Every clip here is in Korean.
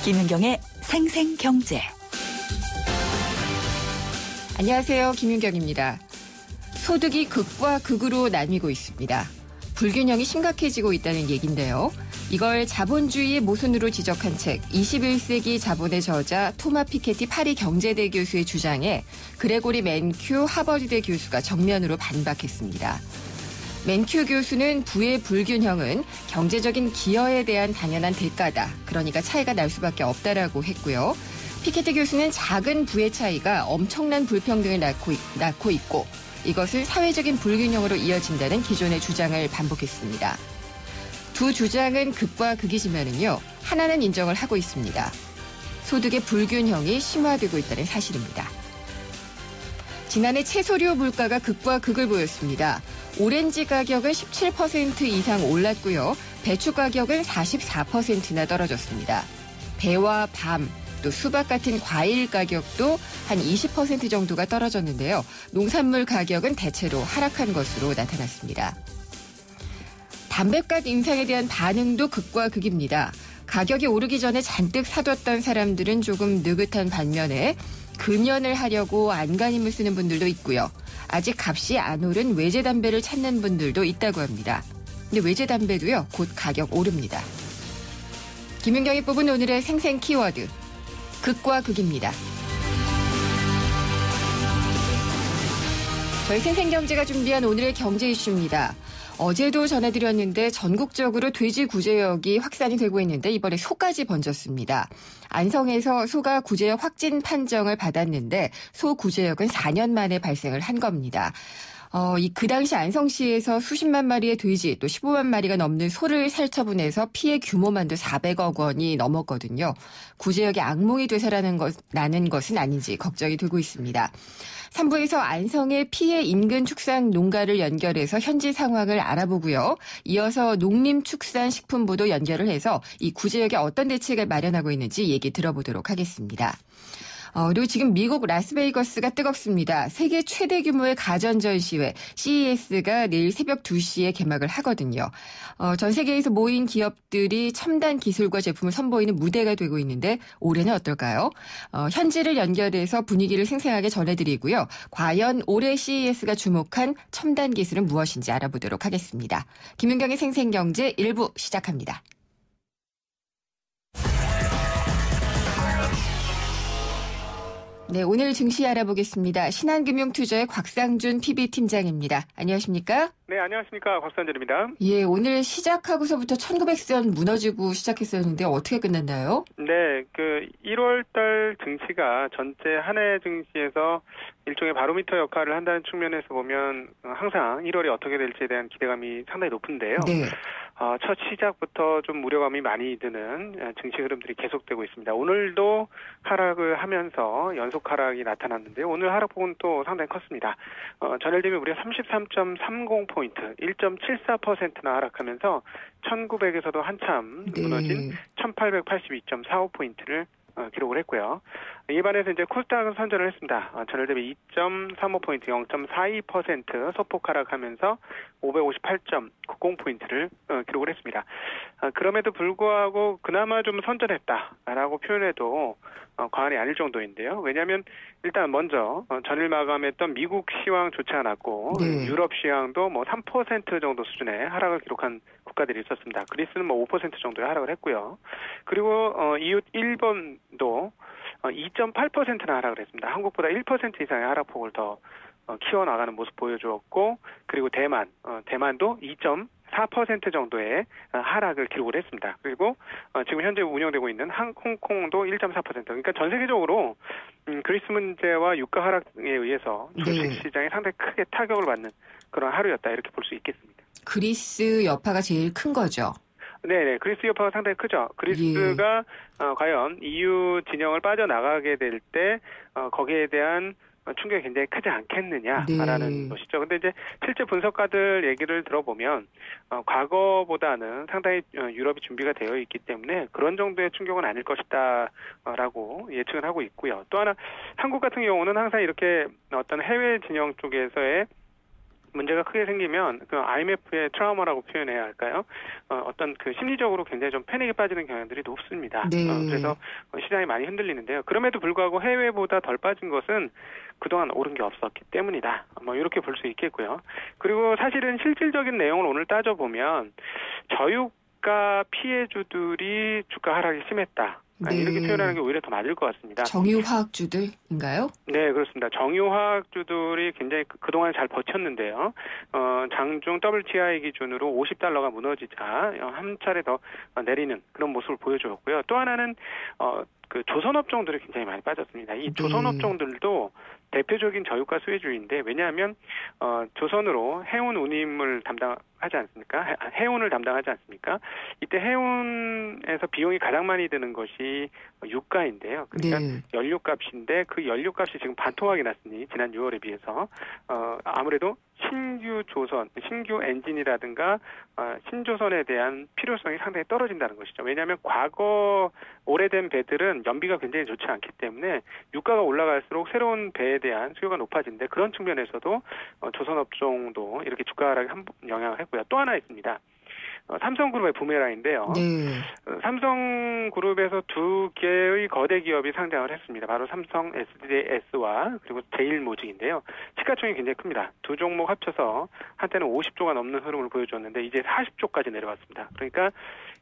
김윤경의 생생경제. 안녕하세요. 김윤경입니다. 소득이 극과 극으로 나뉘고 있습니다. 불균형이 심각해지고 있다는 얘기인데요. 이걸 자본주의의 모순으로 지적한 책 21세기 자본의 저자 토마 피케티 파리 경제대 교수의 주장에 그레고리 맨큐 하버드대 교수가 정면으로 반박했습니다. 맨큐 교수는 부의 불균형은 경제적인 기여에 대한 당연한 대가다. 그러니까 차이가 날 수밖에 없다라고 했고요. 피케티 교수는 작은 부의 차이가 엄청난 불평등을 낳고 있고 이것은 사회적인 불균형으로 이어진다는 기존의 주장을 반복했습니다. 두 주장은 극과 극이지만은요, 하나는 인정을 하고 있습니다. 소득의 불균형이 심화되고 있다는 사실입니다. 지난해 채소류 물가가 극과 극을 보였습니다. 오렌지 가격은 17% 이상 올랐고요. 배추 가격은 44%나 떨어졌습니다. 배와 밤, 또 수박 같은 과일 가격도 한 20% 정도가 떨어졌는데요. 농산물 가격은 대체로 하락한 것으로 나타났습니다. 담배값 인상에 대한 반응도 극과 극입니다. 가격이 오르기 전에 잔뜩 사뒀던 사람들은 조금 느긋한 반면에 금연을 하려고 안간힘을 쓰는 분들도 있고요. 아직 값이 안 오른 외제 담배를 찾는 분들도 있다고 합니다. 근데 외제 담배도요, 곧 가격 오릅니다. 김윤경이 뽑은 오늘의 생생 키워드, 극과 극입니다. 저희 생생경제가 준비한 오늘의 경제 이슈입니다. 어제도 전해드렸는데 전국적으로 돼지 구제역이 확산이 되고 있는데 이번에 소까지 번졌습니다. 안성에서 소가 구제역 확진 판정을 받았는데 소 구제역은 4년 만에 발생을 한 겁니다. 그 당시 안성시에서 수십만 마리의 돼지 또 15만 마리가 넘는 소를 살처분해서 피해 규모만도 400억 원이 넘었거든요. 구제역이 악몽이 나는 것은 아닌지 걱정이 되고 있습니다. 3부에서 안성의 피해 인근 축산 농가를 연결해서 현지 상황을 알아보고요. 이어서 농림축산식품부도 연결을 해서 이 구제역에 어떤 대책을 마련하고 있는지 얘기 들어보도록 하겠습니다. 그리고 지금 미국 라스베이거스가 뜨겁습니다. 세계 최대 규모의 가전 전시회 CES가 내일 새벽 2시에 개막을 하거든요. 전 세계에서 모인 기업들이 첨단 기술과 제품을 선보이는 무대가 되고 있는데 올해는 어떨까요? 현지를 연결해서 분위기를 생생하게 전해드리고요. 과연 올해 CES가 주목한 첨단 기술은 무엇인지 알아보도록 하겠습니다. 김윤경의 생생경제 1부 시작합니다. 네, 오늘 증시 알아보겠습니다. 신한금융투자의 곽상준 PB팀장입니다. 안녕하십니까? 네, 안녕하십니까. 곽상준입니다. 예, 오늘 시작하고서부터 1900선 무너지고 시작했었는데 어떻게 끝났나요? 네, 1월달 증시가 전체 한 해 증시에서 일종의 바로미터 역할을 한다는 측면에서 보면 항상 1월이 어떻게 될지에 대한 기대감이 상당히 높은데요. 네. 첫 시작부터 좀 우려감이 많이 드는 증시 흐름들이 계속되고 있습니다. 오늘도 하락을 하면서 연속 하락이 나타났는데요. 오늘 하락폭은 또 상당히 컸습니다. 전일 대비 무려 33.30포인트, 1.74%나 하락하면서 1900에서도 한참 무너진 1882.45포인트를 기록을 했고요. 이에 반해서 이제 코스닥은 선전을 했습니다. 전일 대비 2.35포인트, 0.42% 소폭 하락하면서 558.90포인트를 기록을 했습니다. 그럼에도 불구하고 그나마 좀 선전했다라고 표현해도 과언이 아닐 정도인데요. 왜냐하면 일단 먼저 전일 마감했던 미국 시황 좋지 않았고 네. 유럽 시황도 3% 정도 수준의 하락을 기록한 국가들이 있었습니다. 그리스는 5% 정도의 하락을 했고요. 그리고 이웃 일본도 2.8%나 하락을 했습니다. 한국보다 1% 이상의 하락폭을 더 키워나가는 모습 보여주었고, 그리고 대만도 2.4% 정도의 하락을 기록을 했습니다. 그리고 지금 현재 운영되고 있는 홍콩도 1.4%. 그러니까 전 세계적으로 그리스 문제와 유가 하락에 의해서 주식 시장이 상당히 크게 타격을 받는 그런 하루였다, 이렇게 볼 수 있겠습니다. 그리스 여파가 제일 큰 거죠? 네, 그리스 여파가 상당히 크죠. 그리스가 과연 EU 진영을 빠져나가게 될 때 거기에 대한 충격이 굉장히 크지 않겠느냐라는 것이죠. 근데 이제 실제 분석가들 얘기를 들어보면 과거보다는 상당히 유럽이 준비가 되어 있기 때문에 그런 정도의 충격은 아닐 것이다라고 예측을 하고 있고요. 또 하나 한국 같은 경우는 항상 이렇게 어떤 해외 진영 쪽에서의 문제가 크게 생기면 그 IMF의 트라우마라고 표현해야 할까요? 어떤 그 심리적으로 굉장히 좀 패닉에 빠지는 경향들이 높습니다. 네. 그래서 시장이 많이 흔들리는데요. 그럼에도 불구하고 해외보다 덜 빠진 것은 그동안 오른 게 없었기 때문이다. 뭐 이렇게 볼 수 있겠고요. 그리고 사실은 실질적인 내용을 오늘 따져보면 저유가 피해주들이 주가 하락이 심했다. 네. 이렇게 표현하는 게 오히려 더 맞을 것 같습니다. 정유화학주들인가요? 네, 그렇습니다. 정유화학주들이 굉장히 그동안 잘 버텼는데요. 장중 WTI 기준으로 $50가 무너지자 한 차례 더 내리는 그런 모습을 보여주었고요. 또 하나는 그 조선업종들이 굉장히 많이 빠졌습니다. 이 조선업종들도 대표적인 저유가 수혜주인데 왜냐하면 조선으로 해운 운임을 담당하지 않습니까? 해운을 담당하지 않습니까? 이때 해운에서 비용이 가장 많이 드는 것이 유가인데요. 그러니까 네. 연료값인데 그 연료값이 지금 반토막이 났으니 지난 6월에 비해서 아무래도 신규 엔진이라든가 신조선에 대한 필요성이 상당히 떨어진다는 것이죠. 왜냐하면 과거 오래된 배들은 연비가 굉장히 좋지 않기 때문에 유가가 올라갈수록 새로운 배에 대한 수요가 높아지는데 그런 측면에서도 조선업종도 이렇게 주가 하락에 영향을 했고요. 또 하나 있습니다. 삼성그룹의 부메랑인데요. 네. 삼성그룹에서 두 개의 거대 기업이 상장을 했습니다. 바로 삼성 SDS와 그리고 제일모직인데요. 시가총이 굉장히 큽니다. 두 종목 합쳐서 한때는 50조가 넘는 흐름을 보여줬는데 이제 40조까지 내려왔습니다. 그러니까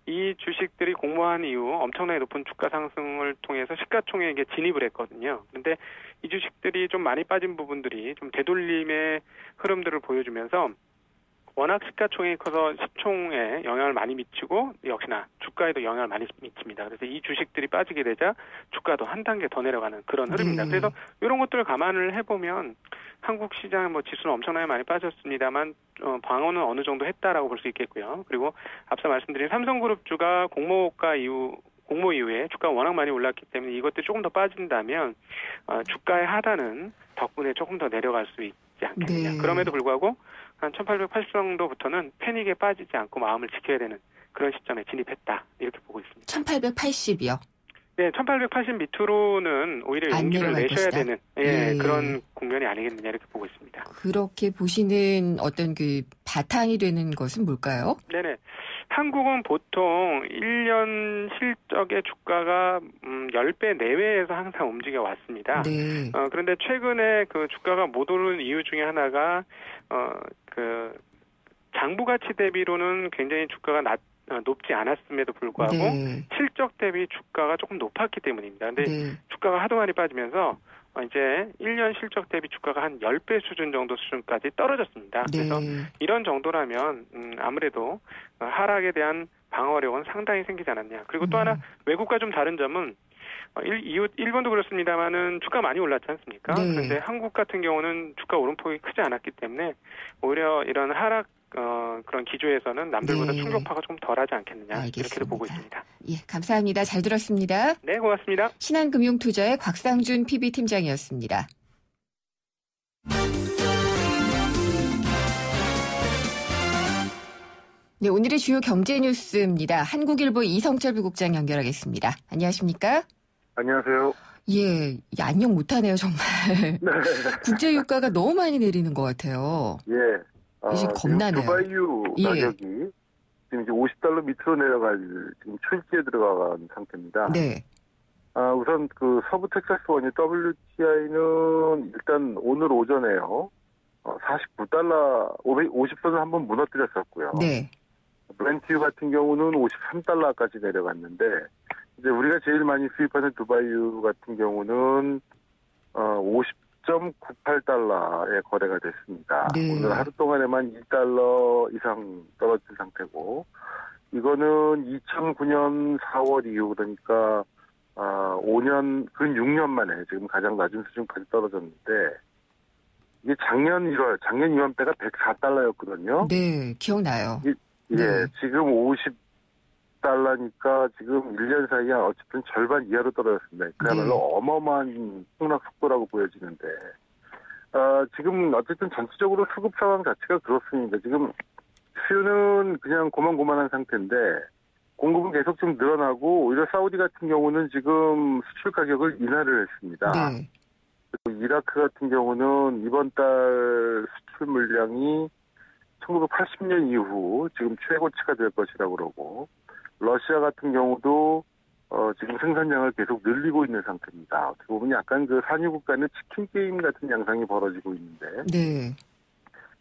이 주식들이 공모한 이후 엄청나게 높은 주가 상승을 통해서 시가총액에 진입을 했거든요. 그런데 이 주식들이 좀 많이 빠진 부분들이 좀 되돌림의 흐름들을 보여주면서 워낙 시가총액이 커서 시총에 영향을 많이 미치고 역시나 주가에도 영향을 많이 미칩니다. 그래서 이 주식들이 빠지게 되자 주가도 한 단계 더 내려가는 그런 흐름입니다. 그래서 이런 것들을 감안을 해보면 한국 시장 지수는 엄청나게 많이 빠졌습니다만 방어는 어느 정도 했다라고 볼 수 있겠고요. 그리고 앞서 말씀드린 삼성그룹주가 공모 이후에 주가가 워낙 많이 올랐기 때문에 이것들이 조금 더 빠진다면 주가의 하단은 덕분에 조금 더 내려갈 수 있지 않겠느냐. 네. 그럼에도 불구하고 한 1880 정도부터는 패닉에 빠지지 않고 마음을 지켜야 되는 그런 시점에 진입했다. 이렇게 보고 있습니다. 1880이요. 네, 1880 밑으로는 오히려 안 용기를 내려갈 내셔야 것이다. 되는 그런 국면이 아니겠느냐 이렇게 보고 있습니다. 그렇게 보시는 어떤 그 바탕이 되는 것은 뭘까요? 네네. 한국은 보통 1년 실적의 주가가 10배 내외에서 항상 움직여 왔습니다. 네. 그런데 최근에 그 주가가 못 오른 이유 중에 하나가 그 장부 가치 대비로는 굉장히 주가가 높지 않았음에도 불구하고 네. 실적 대비 주가가 조금 높았기 때문입니다. 근데 네. 주가가 하도 많이 빠지면서 이제 1년 실적 대비 주가가 한 10배 수준까지 떨어졌습니다. 네. 그래서 이런 정도라면 아무래도 하락에 대한 방어력은 상당히 생기지 않았냐. 그리고 또 하나 외국과 좀 다른 점은 일본도 그렇습니다만은 주가 많이 올랐지 않습니까? 네. 그런데 한국 같은 경우는 주가 오름폭이 크지 않았기 때문에 오히려 이런 하락 그런 기조에서는 남들보다 네. 충격파가 좀 덜하지 않겠느냐 알겠습니다. 이렇게도 보고 있습니다. 예, 감사합니다. 잘 들었습니다. 네, 고맙습니다. 신한금융투자의 곽상준 PB팀장이었습니다. 네, 오늘의 주요 경제 뉴스입니다. 한국일보 이성철 부국장 연결하겠습니다. 안녕하십니까? 안녕하세요. 예, 안녕 못하네요, 정말. 네. 국제유가가 너무 많이 내리는 것 같아요. 예. 이제 겁나네요. 두바이유 예. 가격이 지금 이제 $50 밑으로 내려갈 지금 초기에 들어간 상태입니다. 네. 우선 그 서부 텍사스 원유 WTI는 일단 오늘 오전에요. $49, 50선을 한번 무너뜨렸었고요. 네. 브렌트유 같은 경우는 $53까지 내려갔는데 이제 우리가 제일 많이 수입하는 두바이유 같은 경우는 50.98달러에 거래가 됐습니다. 네. 오늘 하루 동안에만 $1 이상 떨어진 상태고 이거는 2009년 4월 이후 그러니까 5년 근 6년 만에 지금 가장 낮은 수준까지 떨어졌는데 이게 작년 이맘때가 $104였거든요. 네, 기억나요. 예, 네. 지금 $50니까 지금 1년 사이에 어쨌든 절반 이하로 떨어졌습니다. 그야말로 네. 어마어마한 폭락 속도라고 보여지는데, 지금 어쨌든 전체적으로 수급 상황 자체가 그렇습니다. 지금 수요는 그냥 고만고만한 상태인데, 공급은 계속 좀 늘어나고, 오히려 사우디 같은 경우는 지금 수출 가격을 인하를 했습니다. 네. 그리고 이라크 같은 경우는 이번 달 수출 물량이 1980년 이후 지금 최고치가 될 것이라고 그러고 러시아 같은 경우도 지금 생산량을 계속 늘리고 있는 상태입니다. 어떻게 보면 약간 그 산유국 간의 치킨 게임 같은 양상이 벌어지고 있는데 네.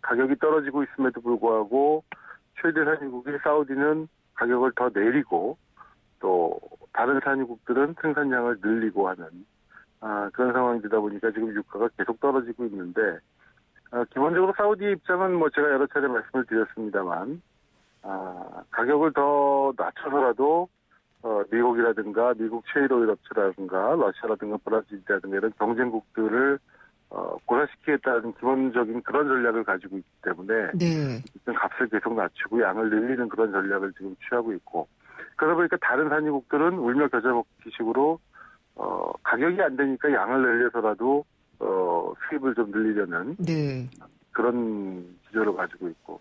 가격이 떨어지고 있음에도 불구하고 최대 산유국인 사우디는 가격을 더 내리고 또 다른 산유국들은 생산량을 늘리고 하는 그런 상황이다 보니까 지금 유가가 계속 떨어지고 있는데 기본적으로 사우디의 입장은 뭐 제가 여러 차례 말씀을 드렸습니다만 가격을 더 낮춰서라도 미국이라든가 미국 셰일오일 업체라든가 러시아라든가 브라질이라든가 이런 경쟁국들을 고사시키겠다는 기본적인 그런 전략을 가지고 있기 때문에 네. 일단 값을 계속 낮추고 양을 늘리는 그런 전략을 지금 취하고 있고 그러다 보니까 다른 산유국들은 울며 겨자 먹기식으로 가격이 안 되니까 양을 늘려서라도 수입을 좀 늘리려는 네. 그런 기조를 가지고 있고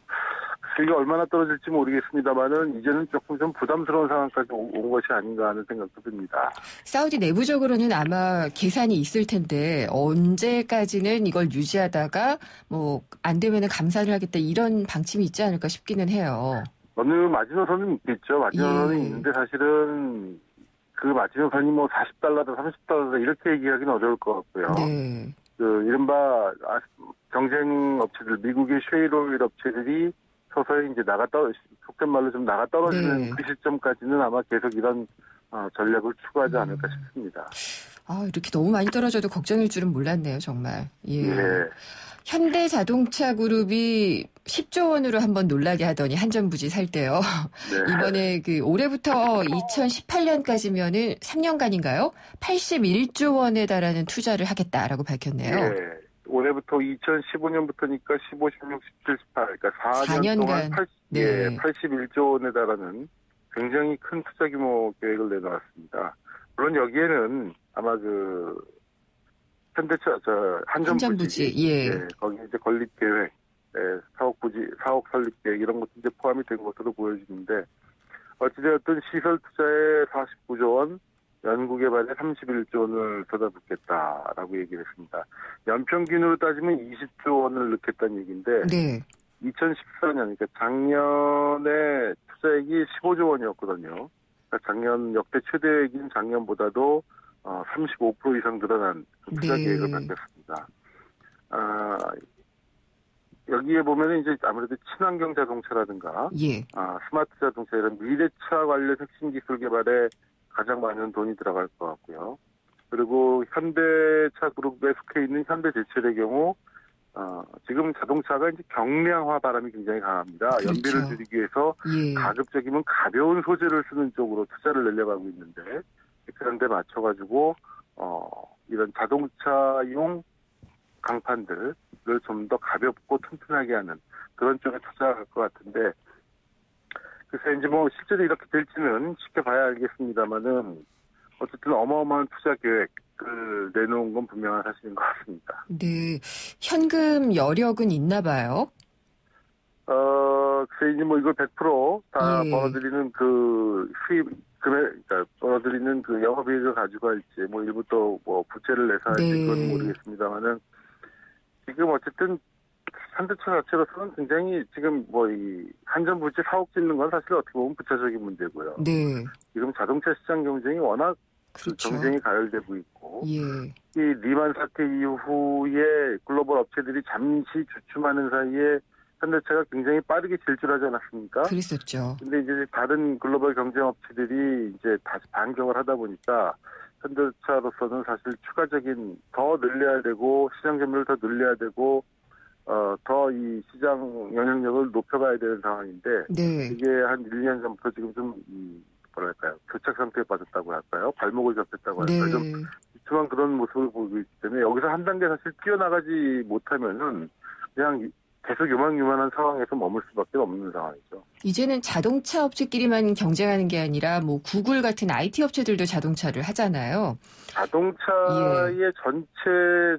수익이 얼마나 떨어질지 모르겠습니다만은 이제는 조금 좀 부담스러운 상황까지 온 것이 아닌가 하는 생각도 듭니다. 사우디 내부적으로는 아마 계산이 있을 텐데 언제까지는 이걸 유지하다가 뭐 안 되면은 감사를 하겠다 이런 방침이 있지 않을까 싶기는 해요. 어느 마지노선은 있겠죠. 마지노선은 예. 있는데 사실은 그 마지노선이 뭐 $40다, $30다 이렇게 얘기하기는 어려울 것 같고요. 네. 그 이른바 경쟁 업체들, 미국의 셰일오일 업체들이 서서히 이제 속된 말로 좀 나가 떨어지는 네. 그 시점까지는 아마 계속 이런 전략을 추구하지 않을까 싶습니다. 이렇게 너무 많이 떨어져도 걱정일 줄은 몰랐네요, 정말. 예. 예. 현대자동차 그룹이 10조 원으로 한번 놀라게 하더니 한전부지 살 때요. 네. 이번에 올해부터 2018년까지면은 3년간인가요? 81조 원에 달하는 투자를 하겠다라고 밝혔네요. 예. 올해부터 2015년부터니까 15, 16, 17, 18, 그러니까 4년 동안 81조 원에 달하는 굉장히 큰 투자 규모 계획을 내놓았습니다. 물론 여기에는 아마 한전부지, 예. 거기 이제 건립 계획, 사옥 설립 계획 이런 것도 이제 포함이 된 것으로 보여지는데 어찌되었든 시설 투자에 49조 원, 연구개발에 31조 원을 쏟아붓겠다라고 얘기를 했습니다. 연평균으로 따지면 20조 원을 넣겠다는 얘기인데 네. 2014년, 그러니까 작년에 투자액이 15조 원이었거든요. 그러니까 작년 역대 최대액인 작년보다도 35% 이상 늘어난 투자 네. 계획을 밝혔습니다. 여기에 보면은 이제 아무래도 친환경 자동차라든가, 예. 스마트 자동차 이런 미래차 관련 핵심 기술 개발에 가장 많은 돈이 들어갈 것 같고요. 그리고 현대차 그룹에 속해 있는 현대제철의 경우, 지금 자동차가 이제 경량화 바람이 굉장히 강합니다. 그렇죠. 연비를 줄이기 위해서 예. 가급적이면 가벼운 소재를 쓰는 쪽으로 투자를 늘려가고 있는데, 그런 데 맞춰가지고, 이런 자동차용 강판들을 좀 더 가볍고 튼튼하게 하는 그런 쪽에 투자할 것 같은데, 글쎄 이제 뭐 실제로 이렇게 될지는 지켜봐야 알겠습니다만은 어쨌든 어마어마한 투자 계획을 내놓은 건 분명한 사실인 것 같습니다. 네. 현금 여력은 있나 봐요. 글쎄 이제 뭐 이걸 100% 다 예. 벌어들이는 그 수입 금액, 그러니까 벌어들이는 그 영업이익을 가지고 할지 뭐 일부 또 뭐 부채를 내서 할지 네. 그건 모르겠습니다만은 지금 어쨌든 현대차 자체로서는 굉장히 지금 뭐 이 한전부지 사옥 짓는 건 사실 어떻게 보면 부차적인 문제고요. 네. 지금 자동차 시장 경쟁이 워낙 그렇죠. 경쟁이 가열되고 있고 예. 이 리만 사태 이후에 글로벌 업체들이 잠시 주춤하는 사이에 현대차가 굉장히 빠르게 질주하지 않았습니까? 그랬었죠. 근데 이제 다른 글로벌 경쟁 업체들이 이제 다시 반격을 하다 보니까 현대차로서는 사실 추가적인 더 늘려야 되고 시장 점유율을 더 늘려야 되고 더 이 시장 영향력을 높여가야 되는 상황인데 네. 이게 한 1년 전부터 지금 좀 뭐랄까요 교착 상태에 빠졌다고 할까요? 발목을 잡혔다고 할까요? 네. 좀 비참한 그런 모습을 보이고 있기 때문에 여기서 한 단계 사실 뛰어나가지 못하면은 그냥 계속 요만요만한 상황에서 머물 수밖에 없는 상황이죠. 이제는 자동차 업체끼리만 경쟁하는 게 아니라 뭐 구글 같은 IT 업체들도 자동차를 하잖아요. 자동차의 전체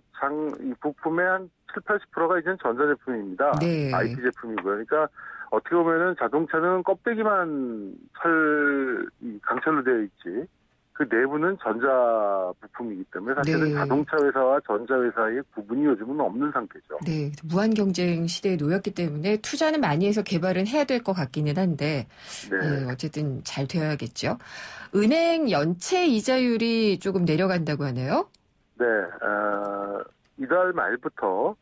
이 부품의 한 7, 80%가 이제는 전자제품입니다. 네. IT 제품이고요. 그러니까 어떻게 보면은 자동차는 껍데기만 강철로 되어 있지 그 내부는 전자 부품이기 때문에 사실은 네. 자동차 회사와 전자 회사의 구분이 요즘은 없는 상태죠. 네, 무한 경쟁 시대에 놓였기 때문에 투자는 많이 해서 개발은 해야 될 것 같기는 한데 네. 어쨌든 잘 되어야겠죠. 은행 연체 이자율이 조금 내려간다고 하네요. 네, 이달 말부터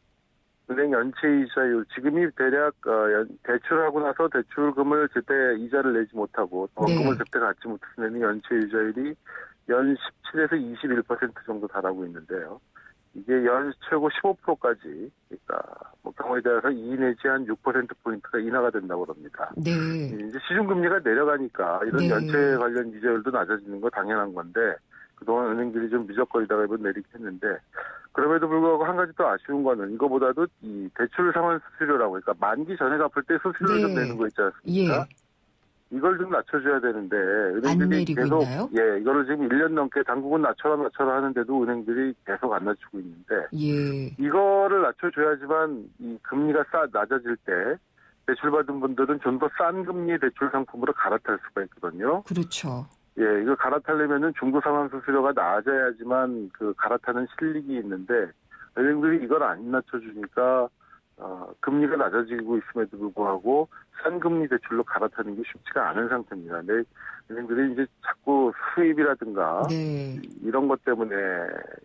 은행 연체 이자율, 지금이 대략 대출하고 나서 대출금을 제때 이자를 내지 못하고 원금을 제때 갖지 못해서 내는 연체 이자율이 연 17에서 21% 정도 달하고 있는데요. 이게 연 최고 15%까지, 그러니까 뭐 경우에 따라서 2 내지 한 6%포인트가 인하가 된다고 합니다. 네. 이제 시중금리가 내려가니까 이런 네. 연체 관련 이자율도 낮아지는 거 당연한 건데, 그동안 은행들이 좀 미적거리다가 이번 내리긴 했는데, 그럼에도 불구하고 한 가지 또 아쉬운 거는 이거보다도 이 대출 상환 수수료라고, 그러니까 만기 전에 갚을 때 수수료 좀 내는 거 있지 않습니까? 예. 이걸 좀 낮춰줘야 되는데 안 은행들이 내리고 계속 있나요? 이거를 지금 1년 넘게 당국은 낮춰라 하는데도 은행들이 계속 안 낮추고 있는데 예. 이거를 낮춰줘야지만 이 금리가 낮아질 때 대출받은 분들은 좀 더 싼 금리 대출 상품으로 갈아탈 수가 있거든요. 그렇죠. 예, 이거 갈아타려면은 중도 상환 수수료가 낮아야지만 그 갈아타는 실력이 있는데 은행들이 이걸 안 낮춰주니까 금리가 낮아지고 있음에도 불구하고 싼 금리 대출로 갈아타는 게 쉽지가 않은 상태입니다. 근데 은행들이 이제 자꾸 수입이라든가 네. 이런 것 때문에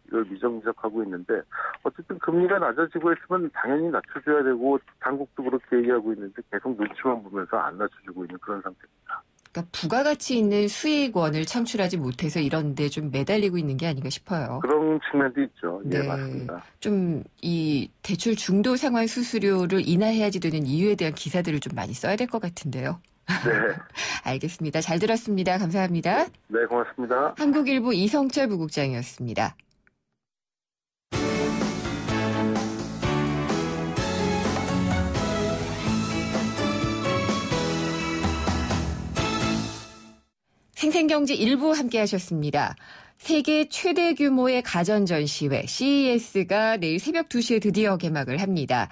이걸 미적미적하고 있는데 어쨌든 금리가 낮아지고 있으면 당연히 낮춰줘야 되고 당국도 그렇게 얘기하고 있는데 계속 눈치만 보면서 안 낮춰주고 있는 그런 상태입니다. 그러니까 부가가치 있는 수익원을 창출하지 못해서 이런 데 좀 매달리고 있는 게 아닌가 싶어요. 그런 측면도 있죠. 네. 예, 맞습니다. 좀 이 대출 중도 상환 수수료를 인하해야지 되는 이유에 대한 기사들을 좀 많이 써야 될 것 같은데요. 네. 알겠습니다. 잘 들었습니다. 감사합니다. 네, 고맙습니다. 한국일보 이성철 부국장이었습니다. 생생경제 일부 함께 하셨습니다. 세계 최대 규모의 가전전시회 CES가 내일 새벽 2시에 드디어 개막을 합니다.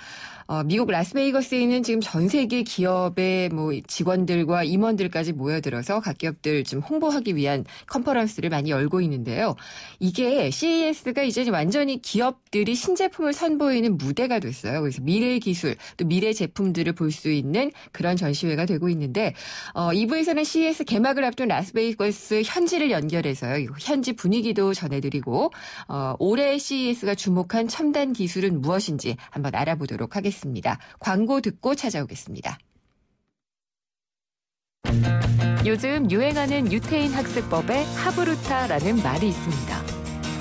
미국 라스베이거스에 있는 지금 전 세계 기업의 직원들과 임원들까지 모여들어서 각 기업들 좀 홍보하기 위한 컨퍼런스를 많이 열고 있는데요. 이게 CES가 이제 완전히 기업들이 신제품을 선보이는 무대가 됐어요. 그래서 미래 기술, 또 미래 제품들을 볼 수 있는 그런 전시회가 되고 있는데 2부에서는 CES 개막을 앞둔 라스베이거스 현지를 연결해서요. 현지 분위기도 전해드리고 올해 CES가 주목한 첨단 기술은 무엇인지 한번 알아보도록 하겠습니다. 광고 듣고 찾아오겠습니다. 요즘 유행하는 유태인 학습법에 하브루타라는 말이 있습니다.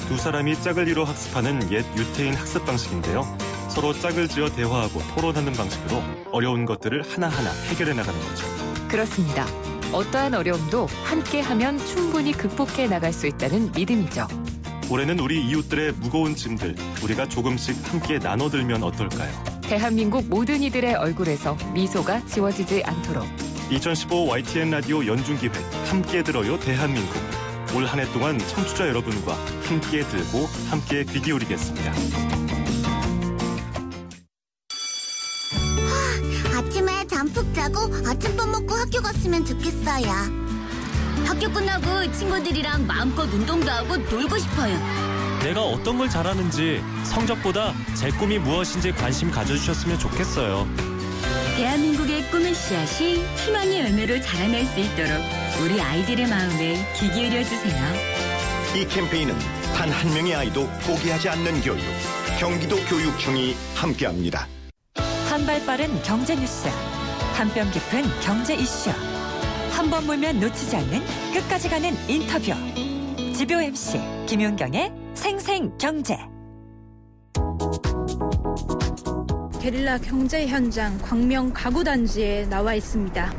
두 사람이 짝을 이뤄 학습하는 옛 유태인 학습 방식인데요. 서로 짝을 지어 대화하고 토론하는 방식으로 어려운 것들을 하나하나 해결해 나가는 거죠. 그렇습니다. 어떠한 어려움도 함께하면 충분히 극복해 나갈 수 있다는 믿음이죠. 올해는 우리 이웃들의 무거운 짐들 우리가 조금씩 함께 나눠들면 어떨까요? 대한민국 모든 이들의 얼굴에서 미소가 지워지지 않도록 2015 YTN 라디오 연중기획 함께 들어요 대한민국. 올 한 해 동안 청취자 여러분과 함께 들고 함께 귀 기울이겠습니다. 아침에 잠 푹 자고 아침밥 먹고 학교 갔으면 좋겠어요. 학교 끝나고 친구들이랑 마음껏 운동도 하고 놀고 싶어요. 내가 어떤 걸 잘하는지 성적보다 제 꿈이 무엇인지 관심 가져주셨으면 좋겠어요. 대한민국의 꿈의 씨앗이 희망의 열매로 자라날 수 있도록 우리 아이들의 마음에 귀 기울여주세요. 이 캠페인은 단 한 명의 아이도 포기하지 않는 교육, 경기도 교육청이 함께합니다. 한 발 빠른 경제 뉴스, 한 뼘 깊은 경제 이슈, 한 번 물면 놓치지 않는 끝까지 가는 인터뷰. 지표 MC 김윤경의 생생경제. 게릴라 경제 현장 광명 가구단지에 나와 있습니다.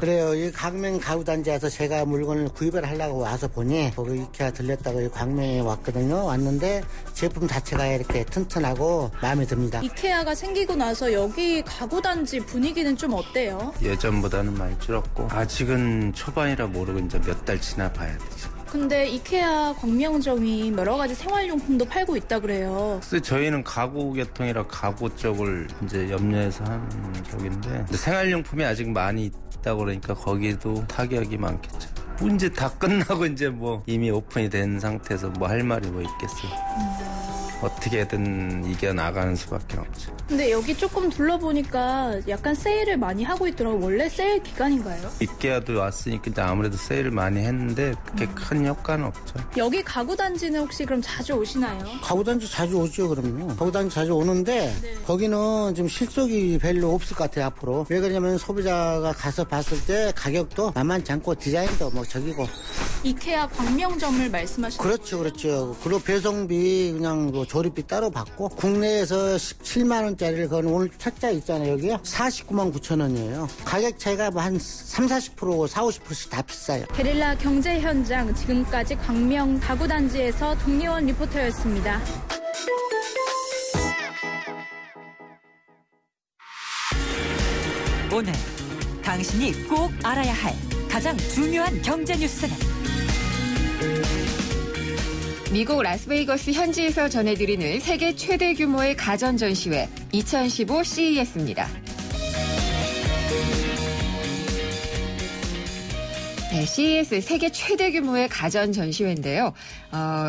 그래요. 이 광명 가구단지에서 제가 물건을 구입을 하려고 와서 보니 거기 이케아 들렸다고 광명에 왔거든요. 왔는데 제품 자체가 이렇게 튼튼하고 마음에 듭니다. 이케아가 생기고 나서 여기 가구단지 분위기는 좀 어때요? 예전보다는 많이 줄었고 아직은 초반이라 모르고 이제 몇 달 지나 봐야 되죠. 근데 이케아 광명점이 여러 가지 생활용품도 팔고 있다 그래요. 그래서 저희는 가구 계통이라 가구 쪽을 이제 염려해서 한 쪽인데 생활용품이 아직 많이 있다고 그러니까 거기도 타격이 많겠죠. 이제 다 끝나고 이제 뭐 이미 오픈이 된 상태에서 뭐 할 말이 뭐 있겠어요. 어떻게든 이겨나가는 수밖에 없죠. 근데 여기 조금 둘러보니까 약간 세일을 많이 하고 있더라고요. 원래 세일 기간인가요? 이케아도 왔으니까 이제 아무래도 세일을 많이 했는데 그렇게 큰 효과는 없죠. 여기 가구단지는 혹시 그럼 자주 오시나요? 가구단지 자주 오죠, 그럼요. 가구단지 자주 오는데 거기는 좀 실속이 별로 없을 것 같아요, 앞으로. 왜 그러냐면 소비자가 가서 봤을 때 가격도 만만치 않고 디자인도 뭐 저기고. 이케아 광명점을 말씀하시는 그렇죠, 그렇죠. 그리고 배송비 그냥 뭐 조립비 따로 받고 국내에서 17만 원짜리를 그건 오늘 책자 있잖아요, 여기요. 49만 9천 원이에요. 가격 차이가 뭐 한 30, 40%, 40, 50%씩 다 비싸요. 게릴라 경제 현장 지금까지 광명 가구단지에서 동리원 리포터였습니다. 오늘 당신이 꼭 알아야 할 가장 중요한 경제 뉴스는 미국 라스베이거스 현지에서 전해드리는 세계 최대 규모의 가전 전시회 2015 CES입니다. 네, CES 세계 최대 규모의 가전 전시회인데요.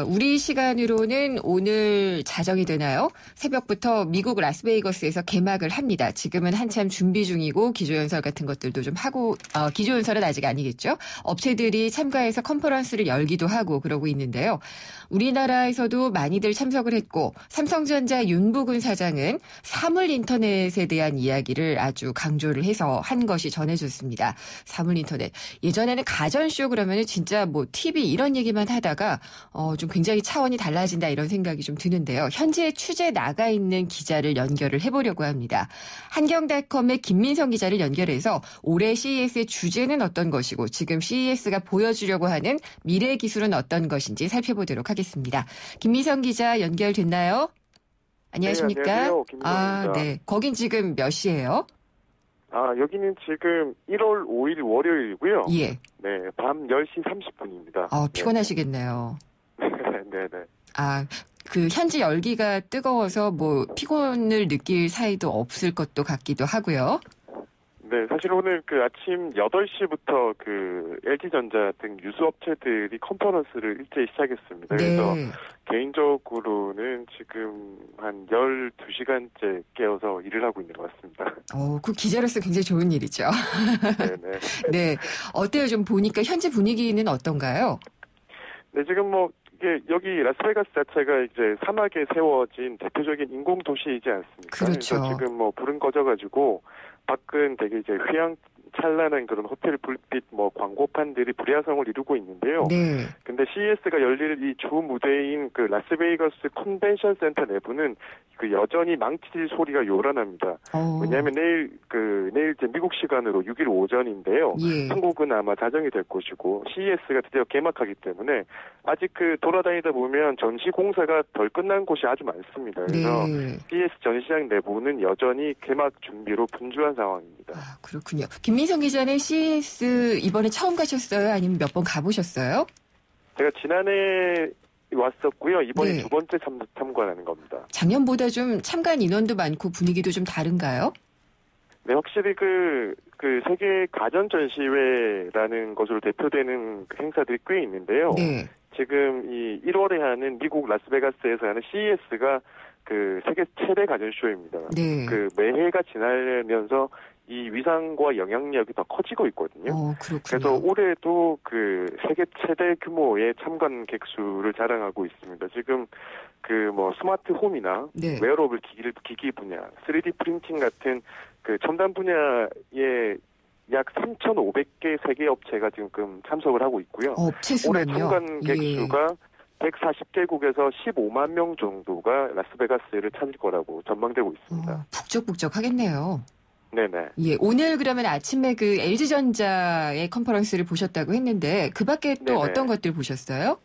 우리 시간으로는 오늘 자정이 되나요? 새벽부터 미국 라스베이거스에서 개막을 합니다. 지금은 한참 준비 중이고 기조연설 같은 것들도 좀 하고 기조연설은 아직 아니겠죠. 업체들이 참가해서 컨퍼런스를 열기도 하고 그러고 있는데요. 우리나라에서도 많이들 참석을 했고 삼성전자 윤부근 사장은 사물 인터넷에 대한 이야기를 아주 강조를 해서 한 것이 전해졌습니다. 사물 인터넷. 예전에는 가전쇼 그러면 진짜 뭐 TV 이런 얘기만 하다가 좀 굉장히 차원이 달라진다 이런 생각이 좀 드는데요. 현지에 취재 나가 있는 기자를 연결을 해보려고 합니다. 한경닷컴의 김민성 기자를 연결해서 올해 CES의 주제는 어떤 것이고 지금 CES가 보여주려고 하는 미래 기술은 어떤 것인지 살펴보도록 하겠습니다. 김민성 기자 연결됐나요? 안녕하십니까? 네, 안녕하세요. 김민성입니다. 네. 거긴 지금 몇 시예요? 여기는 지금 1월 5일 월요일이고요. 예. 네, 밤 10시 30분입니다. 피곤하시겠네요. 네네. 그 현지 열기가 뜨거워서 뭐 피곤을 느낄 사이도 없을 것도 같기도 하고요. 네, 사실 오늘 그 아침 8시부터 그 LG전자 등 유수업체들이 컨퍼런스를 일제히 시작했습니다. 네. 그래서 개인적으로는 지금 한 12시간째 깨어서 일을 하고 있는 것 같습니다. 그 기자로서 굉장히 좋은 일이죠. 네네. 네. 어때요? 좀 보니까 현지 분위기는 어떤가요? 네, 지금 뭐 이게 여기 라스베가스 자체가 이제 사막에 세워진 대표적인 인공 도시이지 않습니까? 그렇죠. 그래서 지금 뭐 불은 꺼져가지고 밖은 되게 이제 휘황찬란한 그런 호텔 불빛 뭐 광고판들이 불야성을 이루고 있는데요. 네. 근데 CES가 열릴 이 주 무대인 그 라스베이거스 컨벤션 센터 내부는 그 여전히 망칠 소리가 요란합니다. 왜냐하면 내일 이제 미국 시간으로 6일 오전인데요. 예. 한국은 아마 자정이 될 것이고 CES가 드디어 개막하기 때문에 아직 그 돌아다니다 보면 전시 공사가 덜 끝난 곳이 아주 많습니다. 그래서 CES 전시장 내부는 여전히 개막 준비로 분주한 상황입니다. 그렇군요. 김민성 기자는 CES 이번에 처음 가셨어요? 아니면 몇 번 가보셨어요? 제가 지난해 왔었고요. 이번에 네. 두 번째 참관하는 겁니다. 작년보다 좀 참관 인원도 많고 분위기도 좀 다른가요? 네, 확실히 그 세계 가전 전시회라는 것으로 대표되는 그 행사들이 꽤 있는데요. 네. 지금 이 1월에 하는 미국 라스베가스에서 하는 CES가 그 세계 최대 가전 쇼입니다. 네. 그 매해가 지나면서 이 위상과 영향력이 더 커지고 있거든요. 그렇군요. 그래서 올해도 그 세계 최대 규모의 참관객 수를 자랑하고 있습니다. 지금 그 뭐 스마트 홈이나 네. 웨어러블 기기 분야, 3D 프린팅 같은 그 첨단 분야의 약 3,500개 세계 업체가 지금 참석을 하고 있고요. 업체 수만요? 올해 참관객 수가 140개국에서 15만 명 정도가 라스베가스를 찾을 거라고 전망되고 있습니다. 북적북적하겠네요. 네네. 예, 오늘 그러면 아침에 그 LG전자의 컨퍼런스를 보셨다고 했는데 그 밖에 또 네네. 어떤 것들 보셨어요?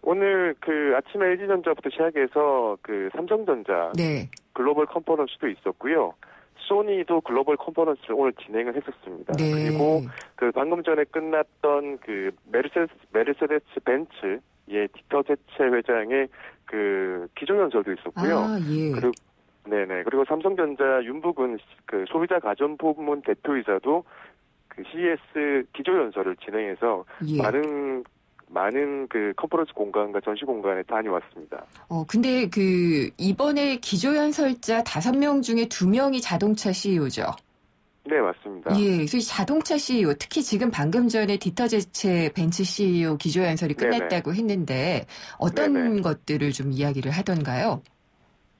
오늘 그 아침에 LG전자부터 시작해서 그 삼성전자 네. 글로벌 컨퍼런스도 있었고요. 소니도 글로벌 컨퍼런스를 오늘 진행을 했었습니다. 네. 그리고 그 방금 전에 끝났던 그 메르세데스 벤츠의 디터 제체 회장의 그 기조연설도 있었고요. 예. 그리고 삼성전자 윤부근 그 소비자 가전 부문 대표이사도 그 그 CES 기조연설을 진행해서 예. 많은 그 컨퍼런스 공간과 전시 공간에 다녀왔습니다. 근데 이번에 기조연설자 5명 중에 2명이 자동차 CEO죠. 네, 맞습니다. 예, 그래서 이 자동차 CEO, 특히 지금 방금 전에 디터 제체 벤츠 CEO 기조연설이 끝났다고 했는데 어떤 것들을 좀 이야기를 하던가요?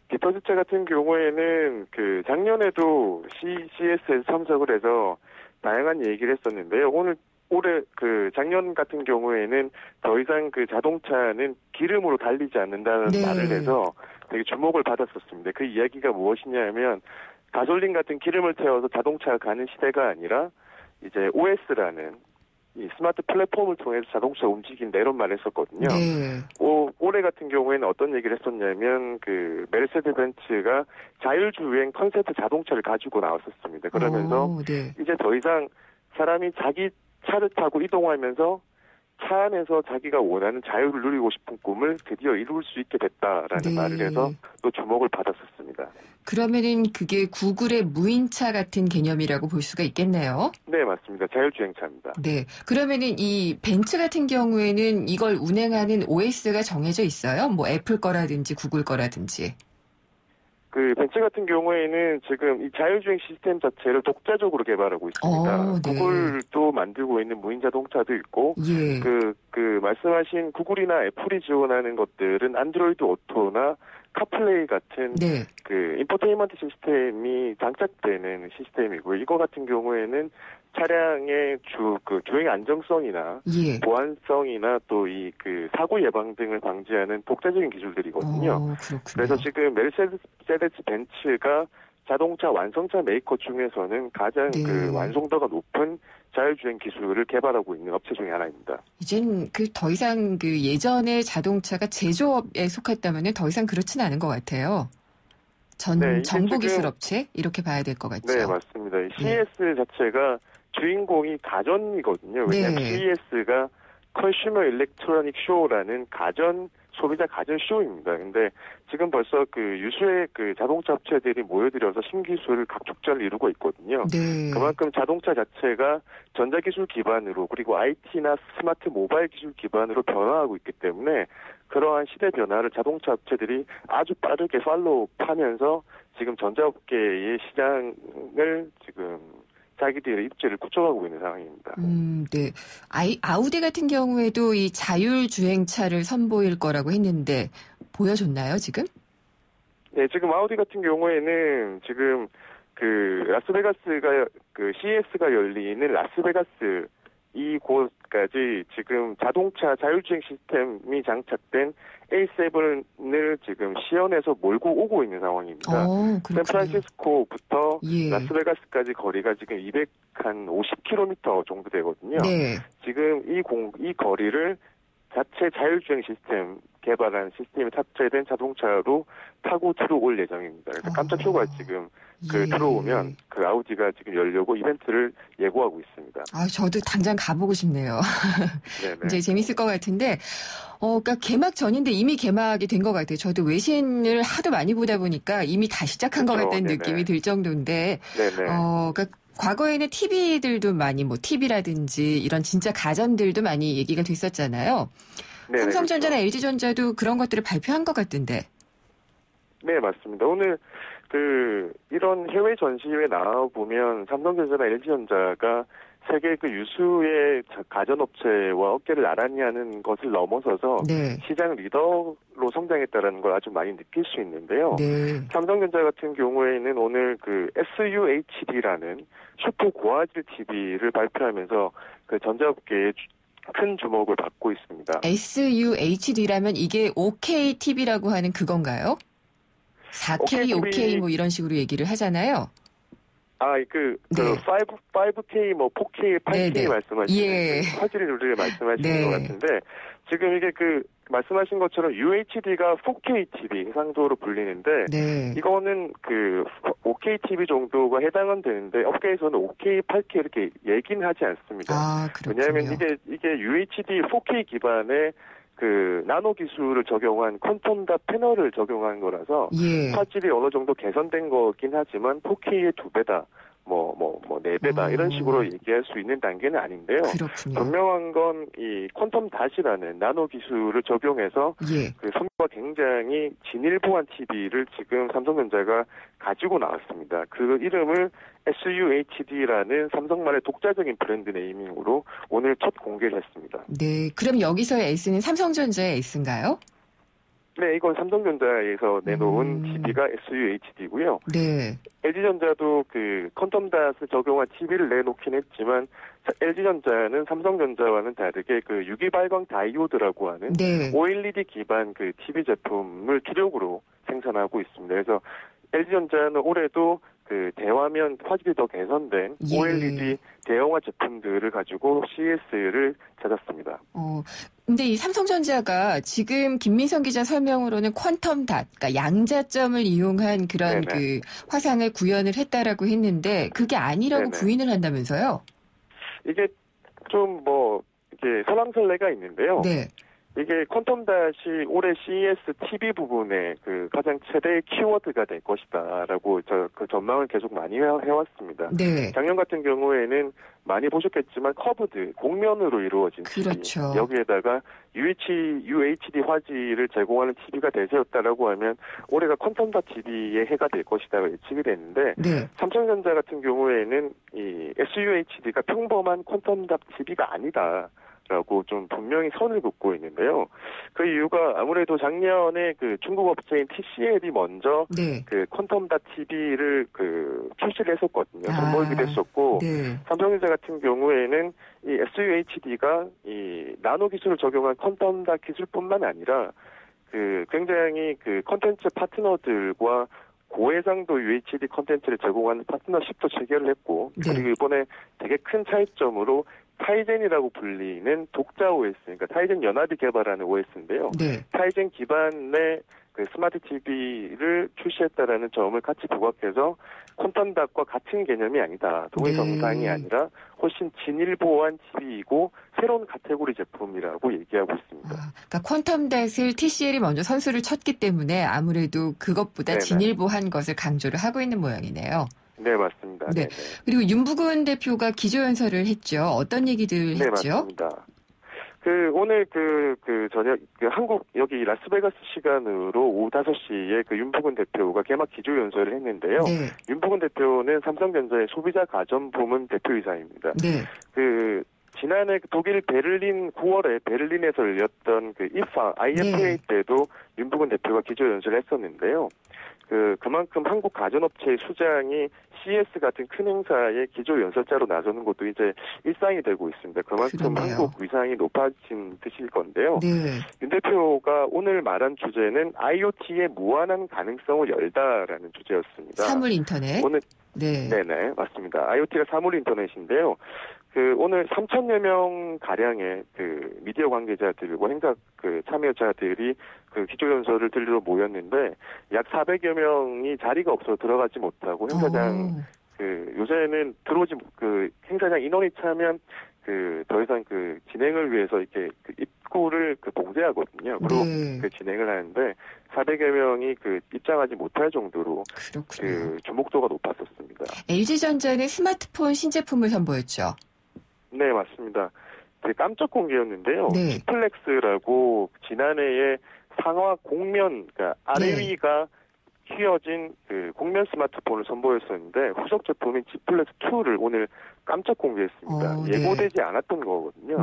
디터 제체 같은 경우에는 그 작년에도 CES에 참석을 해서 다양한 얘기를 했었는데요. 올해 그 작년 같은 경우에는 더 이상 그 자동차는 기름으로 달리지 않는다는 말을 해서 되게 주목을 받았었습니다. 그 이야기가 무엇이냐면 가솔린 같은 기름을 태워서 자동차가 가는 시대가 아니라 이제 OS라는 이 스마트 플랫폼을 통해서 자동차 움직인다 이런 말을 했었거든요. 올해 같은 경우에는 어떤 얘기를 했었냐면 그 메르세데스 벤츠가 자율주행 컨셉트 자동차를 가지고 나왔었습니다. 그러면서 이제 더 이상 사람이 자기 차를 타고 이동하면서 차 안에서 자기가 원하는 자유를 누리고 싶은 꿈을 드디어 이룰 수 있게 됐다라는 말을 해서 또 주목을 받았었습니다. 그러면은 그게 구글의 무인차 같은 개념이라고 볼 수가 있겠네요. 네, 맞습니다. 자율주행차입니다. 네. 그러면은 이 벤츠 같은 경우에는 이걸 운행하는 OS가 정해져 있어요? 뭐 애플 거라든지 구글 거라든지. 그 벤츠 같은 경우에는 지금 이 자율주행 시스템 자체를 독자적으로 개발하고 있습니다. 구글도 만들고 있는 무인 자동차도 있고, 그 말씀하신 구글이나 애플이 지원하는 것들은 안드로이드 오토나 카플레이 같은 그 인포테인먼트 시스템이 장착되는 시스템이고요. 이거 같은 경우에는 차량의 주행 안정성이나 보안성이나 또 이 그 사고 예방 등을 방지하는 독자적인 기술들이거든요. 그래서 지금 메르세데스 벤츠가 자동차 완성차 메이커 중에서는 가장 그 완성도가 높은 자율주행 기술을 개발하고 있는 업체 중에 하나입니다. 이젠 더 이상 예전의 자동차가 제조업에 속했다면은 더 이상 그렇지는 않은 것 같아요. 정보기술 업체 이렇게 봐야 될 것 같죠. 네, 맞습니다. CES 자체가 주인공이 가전이거든요. 왜냐하면 CES가 컨슈머 일렉트로닉 쇼라는 소비자 가전 쇼입니다. 근데 지금 벌써 그 유수의 그 자동차 업체들이 모여들어서 신기술을 각축전을 이루고 있거든요. 그만큼 자동차 자체가 전자기술 기반으로 그리고 IT나 스마트 모바일 기술 기반으로 변화하고 있기 때문에 그러한 시대 변화를 자동차 업체들이 아주 빠르게 팔로우하면서 지금 전자업계의 시장을 지금 자기들의 입지를 구축하고 있는 상황입니다. 네. 아우디 같은 경우에도 이 자율주행차를 선보일 거라고 했는데 보여줬나요, 지금? 네, 지금 아우디 같은 경우에는 지금 그 라스베가스가 그 CES가 열리는 라스베가스 이곳까지 지금 자동차 자율주행 시스템이 장착된 A7을 지금 시연해서 몰고 오고 있는 상황입니다. 샌프란시스코부터 라스베가스까지 거리가 지금 250km 정도 되거든요. 지금 이 거리를 자체 자율주행 시스템 개발한 시스템이 탑재된 자동차로 타고 들어올 예정입니다. 그래서 깜짝 쇼가 지금 들어오면 그 아우디가 지금 열려고 이벤트를 예고하고 있습니다. 저도 당장 가보고 싶네요. 이제 재밌을 것 같은데, 그러니까 개막 전인데 이미 개막이 된 것 같아요. 저도 외신을 하도 많이 보다 보니까 이미 다 시작한 것 같다는 느낌이 들 정도인데, 그러니까 과거에는 TV들도 많이 TV라든지 이런 진짜 가전들도 많이 얘기가 됐었잖아요. 삼성전자나 LG전자도 그런 것들을 발표한 것 같던데. 네, 맞습니다. 오늘 이런 해외 전시회에 나와보면 삼성전자나 LG전자가 세계 유수의 가전업체와 어깨를 나란히 하는 것을 넘어서서 시장 리더로 성장했다는 걸 아주 많이 느낄 수 있는데요. 삼성전자 같은 경우에는 오늘 SUHD라는 슈퍼 고화질 TV를 발표하면서 그 전자업계에 큰 주목을 받고 있습니다. SUHD라면 이게 OK TV라고 하는 그건가요? 4K, OK 뭐 이런 식으로 얘기를 하잖아요. 5K, 4K, 8K 말씀하시는 화질을 말씀하시는 것 같은데 지금 이게 말씀하신 것처럼 UHD가 4K TV 해상도로 불리는데 이거는 5K TV 정도가 해당은 되는데 업계에서는 5K, 8K 이렇게 얘기는 하지 않습니다. 왜냐하면 이게 UHD 4K 기반의 나노 기술을 적용한 퀀텀 닷 패널을 적용한 거라서 화질이 어느 정도 개선된 거긴 하지만 4K의 2배다. 뭐 4배다 이런 식으로 얘기할 수 있는 단계는 아닌데요. 그렇군요. 분명한 건 이 퀀텀 닷이라는 나노 기술을 적용해서 그 선명도가 굉장히 진일보한 TV를 지금 삼성전자가 가지고 나왔습니다. 그 이름을 SUHD라는 삼성만의 독자적인 브랜드 네이밍으로 오늘 첫 공개를 했습니다. 네, 그럼 여기서의 S는 삼성전자의 S인가요? 네, 이건 삼성전자에서 내놓은 TV가 SUHD고요. 네. LG전자도 그 퀀텀 닷을 적용한 TV를 내놓긴 했지만 LG전자는 삼성전자와는 다르게 그 유기발광 다이오드라고 하는 OLED 기반 그 TV 제품을 주력으로 생산하고 있습니다. 그래서 LG전자는 올해도 그 대화면 화질이 더 개선된 OLED 대형화 제품들을 가지고 CES를 찾았습니다. 근데 이 삼성전자가 지금 김민성 기자 설명으로는 퀀텀 닷, 그러니까 양자점을 이용한 그런 그 화상을 구현을 했다라고 했는데 그게 아니라고 부인을 한다면서요? 이게 좀 이게 설왕설래가 있는데요. 이게 퀀텀 닷이 올해 CES TV 부분에 그 가장 최대의 키워드가 될 것이다라고 그 전망을 계속 많이 해왔습니다. 작년 같은 경우에는 많이 보셨겠지만 커브드 곡면으로 이루어진 TV, 여기에다가 UHD 화질을 제공하는 TV가 대세였다라고 하면 올해가 퀀텀 닷 TV의 해가 될 것이다 예측이 됐는데 삼성전자 같은 경우에는 이 SUHD가 평범한 퀀텀 닷 TV가 아니다. 라고 좀 분명히 선을 긋고 있는데요. 그 이유가 아무래도 작년에 그 중국 업체인 TCL이 먼저 그 퀀텀 닷 TV를 그 출시를 했었거든요. 선보이기도 했었고 삼성전자 같은 경우에는 이 SUHD가 이 나노 기술을 적용한 퀀텀 닷 기술뿐만 아니라 그 굉장히 그 컨텐츠 파트너들과 고해상도 UHD 컨텐츠를 제공하는 파트너십도 체결을 했고 그리고 이번에 되게 큰 차이점으로 타이젠이라고 불리는 독자 OS, 그러니까 타이젠 연합이 개발하는 OS인데요. 타이젠 기반의 그 스마트 TV를 출시했다라는 점을 같이 부각해서 퀀텀 닷과 같은 개념이 아니다. 동일성상이 아니라 훨씬 진일보한 TV이고 새로운 카테고리 제품이라고 얘기하고 있습니다. 그러니까 퀀텀 닷을 TCL이 먼저 선수를 쳤기 때문에 아무래도 그것보다 진일보한 것을 강조를 하고 있는 모양이네요. 네, 맞습니다. 네. 그리고 윤부근 대표가 기조연설을 했죠. 어떤 얘기들 했죠? 네, 맞습니다. 오늘 저녁, 한국, 여기 라스베가스 시간으로 오후 5시에 윤부근 대표가 개막 기조연설을 했는데요. 윤부근 대표는 삼성전자의 소비자 가전 부문 대표이사입니다. 지난해 독일 베를린 9월에 베를린에서 열렸던 IFA 때도 윤부근 대표가 기조연설을 했었는데요. 그만큼 한국 가전업체의 수장이 CES 같은 큰 행사에 기조연설자로 나서는 것도 이제 일상이 되고 있습니다. 그만큼 한국 위상이 높아진 뜻일 건데요. 윤 대표가 오늘 말한 주제는 IoT의 무한한 가능성을 열다라는 주제였습니다. 사물 인터넷. 오늘 네네 맞습니다. IoT가 사물 인터넷인데요. 오늘 3,000여 명 가량의 미디어 관계자들과 행사 참여자들이 기조연설을 들으러 모였는데 약 400여 명이 자리가 없어서 들어가지 못하고 행사장 요새는 행사장 인원이 차면 더 이상 진행을 위해서 이렇게 입구를 봉쇄하거든요. 그리고 진행을 하는데 400여 명이 입장하지 못할 정도로 주목도가 높았었습니다. LG전자는 스마트폰 신제품을 선보였죠. 네, 맞습니다. 깜짝 공개였는데요. G플렉스라고 지난해에 상하 곡면, 그러니까 아래 위가 휘어진 곡면 스마트폰을 선보였었는데 후속 제품인 G플렉스 2를 오늘 깜짝 공개했습니다. 예고되지 않았던 거거든요.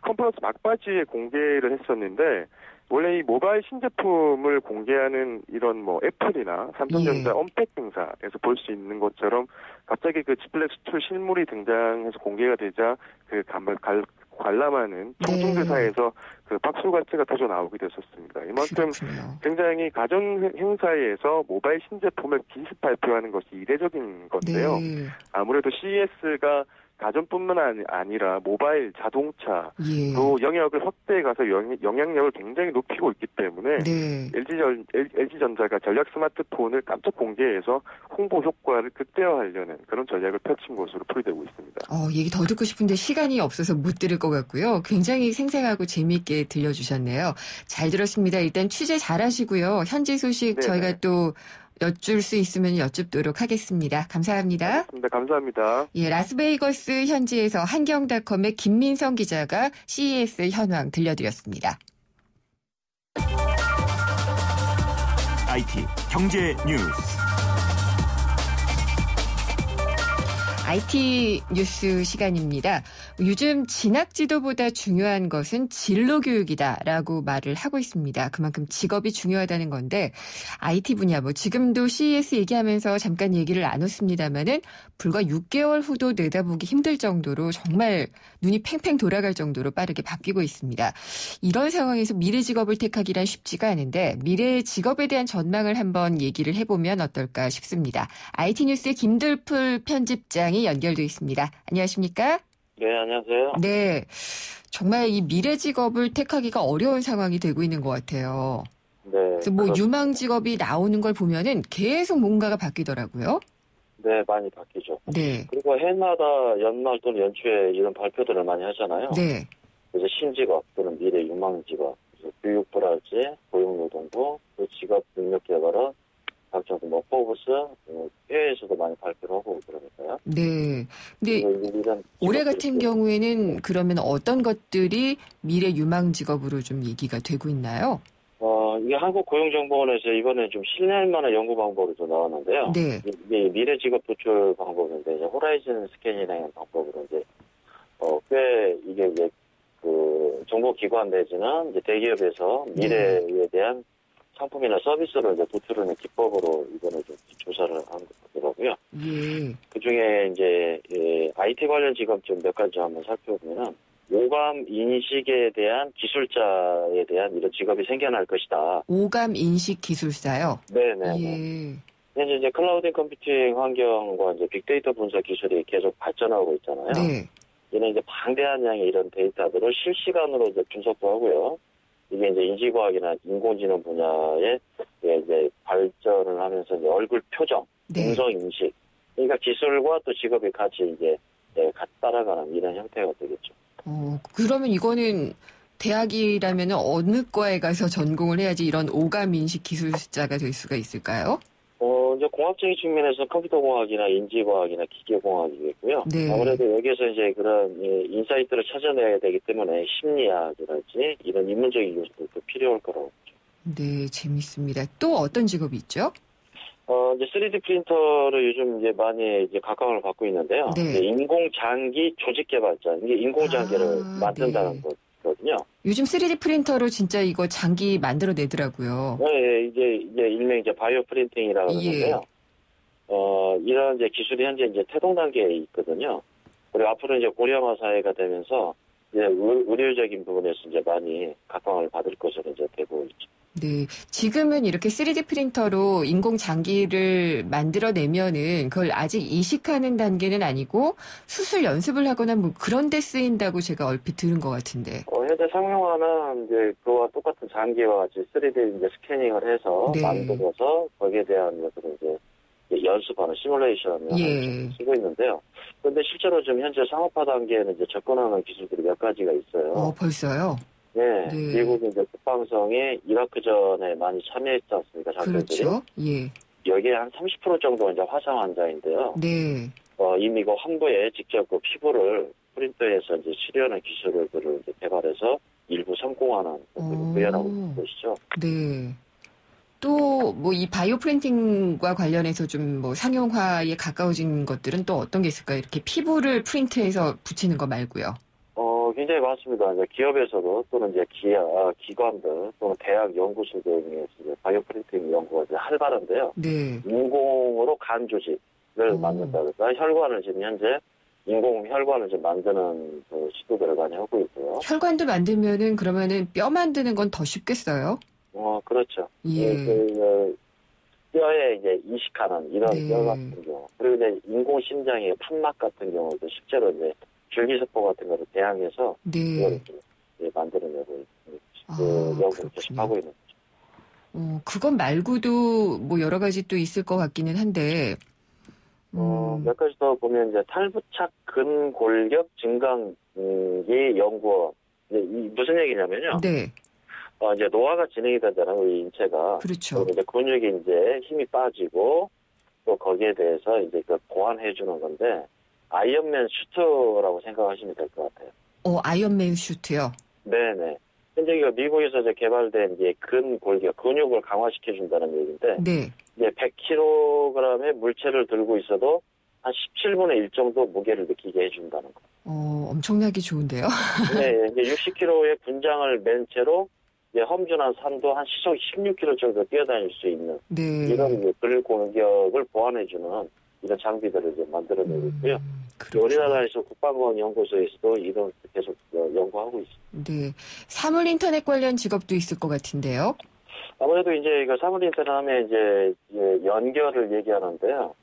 컨퍼런스 막바지에 공개를 했었는데 원래 이 모바일 신제품을 공개하는 이런 애플이나 삼성전자 언팩 행사에서 볼 수 있는 것처럼 갑자기 G플렉스 2 실물이 등장해서 공개가 되자 관람하는 청중대사에서 박수갈채가 터져 나오게 됐었습니다. 이만큼 굉장히 가전 행사에서 모바일 신제품을 기습 발표하는 것이 이례적인 건데요. 아무래도 CES가 가전뿐만 아니라 모바일, 자동차, 또 영역을 확대해 가서 영향력을 굉장히 높이고 있기 때문에 LG전자가 전략 스마트폰을 깜짝 공개해서 홍보 효과를 극대화하려는 그런 전략을 펼친 것으로 풀이되고 있습니다. 얘기 더 듣고 싶은데 시간이 없어서 못 들을 것 같고요. 굉장히 생생하고 재미있게 들려주셨네요. 잘 들었습니다. 일단 취재 잘하시고요. 현지 소식 저희가 또 여쭐 수 있으면 여쭙도록 하겠습니다. 감사합니다. 네, 감사합니다. 예, 라스베이거스 현지에서 한경닷컴의 김민성 기자가 CES 현황 들려드렸습니다. IT 경제 뉴스. IT 뉴스 시간입니다. 요즘 진학 지도보다 중요한 것은 진로 교육이다라고 말을 하고 있습니다. 그만큼 직업이 중요하다는 건데 IT 분야 지금도 CES 얘기하면서 잠깐 얘기를 나눴습니다마는 불과 6개월 후도 내다보기 힘들 정도로 정말 눈이 팽팽 돌아갈 정도로 빠르게 바뀌고 있습니다. 이런 상황에서 미래 직업을 택하기란 쉽지가 않은데 미래의 직업에 대한 전망을 한번 얘기를 해보면 어떨까 싶습니다. IT 뉴스의 김들풀 편집장이 연결돼 있습니다. 안녕하십니까? 네, 안녕하세요. 네, 정말 이 미래 직업을 택하기가 어려운 상황이 되고 있는 것 같아요. 네. 그래서 유망 직업이 나오는 걸 보면은 계속 뭔가가 바뀌더라고요. 네, 많이 바뀌죠. 네. 그리고 해마다 연말 또는 연초에 이런 발표들을 많이 하잖아요. 네. 그래서 신직업 또는 미래 유망 직업, 교육부랄지 고용노동부, 그 직업 능력 개발은 각종 포브스, 해외에서도 많이 발표를 하고 그러니까요. 네. 근데 올해 같은 경우에는 그러면 어떤 것들이 미래 유망 직업으로 좀 얘기가 되고 있나요? 이게 한국고용정보원에서 이번에 좀 신뢰할 만한 연구 방법으로 좀 나왔는데요. 네. 이게 미래 직업 도출 방법인데, 이제 호라이즌 스캔이라는 방법으로 이제, 꽤 이게 이제 그 정보기관 내지는 이제 대기업에서 미래에 대한 상품이나 서비스를 이제 도출하는 기법으로 이번에 좀 조사를 한 거더라고요. 예. 그 중에 이제, IT 관련 직업 좀 몇 가지 한번 살펴보면은, 오감 인식에 대한 기술자에 대한 이런 직업이 생겨날 것이다. 오감 인식 기술사요? 네네. 예. 현재 이제 클라우드 컴퓨팅 환경과 이제 빅데이터 분석 기술이 계속 발전하고 있잖아요. 네. 이는 이제 방대한 양의 이런 데이터들을 실시간으로 이제 분석도 하고요. 이게 이제 인지과학이나 인공지능 분야에 이제 발전을 하면서 이제 얼굴 표정, 음성 인식, 그러니까 기술과 또 직업이 같이 이제 같이 따라가는 이런 형태가 되겠죠. 그러면 이거는 대학이라면 어느 과에 가서 전공을 해야지 이런 오감 인식 기술자가 될 수가 있을까요? 이제 공학적인 측면에서 컴퓨터공학이나 인지과학이나 기계공학이겠고요. 네. 아무래도 여기에서 이제 그런 인사이트를 찾아내야 되기 때문에 심리학이랄지 이런 인문적인 요소도 필요할 거라고 보죠. 네, 재밌습니다. 또 어떤 직업이 있죠? 이제 3D 프린터를 요즘 이제 많이 이제 각광을 받고 있는데요. 네. 인공장기 조직 개발자, 이게 인공장기를 만든다는 거거든요. 요즘 3D 프린터로 진짜 이거 장기 만들어내더라고요. 네, 이제 일명 이제 바이오 프린팅이라고 하는데요. 이런 이제 기술이 현재 이제 태동 단계에 있거든요. 그리고 앞으로 이제 고령화 사회가 되면서 이제 의료적인 부분에서 이제 많이 각광을 받을 것으로 이제 되고 있죠. 네. 지금은 이렇게 3D 프린터로 인공장기를 만들어내면은 그걸 아직 이식하는 단계는 아니고 수술 연습을 하거나 뭐 그런 데 쓰인다고 제가 얼핏 들은 것 같은데. 현재 상용화는 이제 그와 똑같은 장기와 같이 3D 이제 스캐닝을 해서 만들어서 거기에 대한 것들을 이제 연습하는 시뮬레이션을 쓰고 있는데요. 그런데 실제로 지금 현재 상업화 단계에는 이제 접근하는 기술들이 몇 가지가 있어요. 벌써요? 네. 미국 이제 국방성이 이라크전에 많이 참여했지 않습니까? 장병들이. 그렇죠. 예. 여기에 한 30% 정도 이제 화상 환자인데요. 네. 이미 그 환부에 직접 그 피부를 프린터에서 이제 치료하는 기술들을 이제 개발해서 일부 성공하는 구현하고 있는 것이죠. 네. 또 뭐 이 바이오 프린팅과 관련해서 좀 뭐 상용화에 가까워진 것들은 또 어떤 게 있을까요? 이렇게 피부를 프린트해서 붙이는 거 말고요. 굉장히 많습니다. 이제 기업에서도 또는 이제 기관들 또는 대학 연구소 등에서 바이오 프린팅 연구가 이제 활발한데요. 네. 인공으로 간 조직을 만든다 그래서 혈관을 지금 현재 인공 혈관을 좀 만드는 그 시도들을 많이 하고 있고요. 혈관도 만들면은 그러면은 뼈 만드는 건 더 쉽겠어요? 그렇죠. 예. 뼈에 이제 이식하는 이런 뼈 같은 경우, 그리고 이제 인공 심장의 판막 같은 경우도 실제로 이제 줄기세포 같은 거를 대항해서 이걸 만들어내고 연구를 계속하고 있는 거죠. 그건 말고도 뭐 여러 가지 또 있을 것 같기는 한데. 몇 가지 더 보면 이제 탈부착 근골격 증강기 연구원. 무슨 얘기냐면요. 네. 이제 노화가 진행이 되잖아요, 우리 인체가. 그렇죠. 이제 근육이 이제 힘이 빠지고 또 거기에 대해서 이제 그 보완해 주는 건데 아이언맨 슈트라고 생각하시면 될 것 같아요. 아이언맨 슈트요? 네네. 현재 이거 미국에서 이제 개발된 이제 근육을 강화시켜 준다는 얘기인데, 네. 이제 100kg의 물체를 들고 있어도 한 17분의 1 정도 무게를 느끼게 해준다는 거. 엄청나게 좋은데요? 네, 이제 60kg의 분장을 맨 채로 이제 험준한 산도 한 시속 16km 정도 뛰어다닐 수 있는 이런 근육 공격을 보완해주는 이런 장비들을 이제 만들어내고 있고요. 우리나라에서 국방과학연구소에서도 이런 계속 연구하고 있습니다. 네, 사물 인터넷 관련 직업도 있을 것 같은데요. 아무래도 이제 그 사물 인터넷 하면 이제 연결을 얘기하는데요.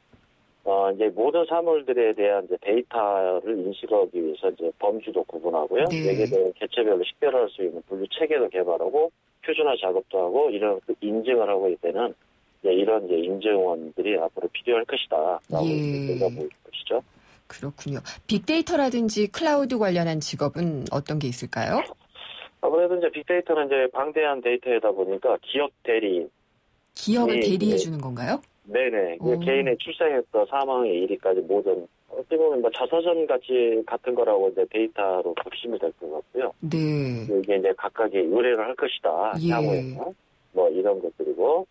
이제 모든 사물들에 대한 이제 데이터를 인식하기 위해서 이제 범주도 구분하고요. 여기에 대한 개체별로 식별할 수 있는 분류 체계도 개발하고 표준화 작업도 하고 이런 인증을 하고 있다는 이런 이제 인증원들이 앞으로 필요할 것이다라고 생각하고 것이죠. 그렇군요. 빅데이터라든지 클라우드 관련한 직업은 어떤 게 있을까요? 아무래도 이제 빅데이터는 이제 방대한 데이터이다 보니까 기억 대리인. 기억을 대리해 주는 건가요? 네네. 개인의 출생부터 사망의 일위까지 모든 어떻게 보면 뭐 자서전 같은 거라고 이제 데이터로核심이 될 것 같고요. 네. 이게 이제 각각의 의뢰를 할 것이다. 향후에는 뭐 이런 것들이고,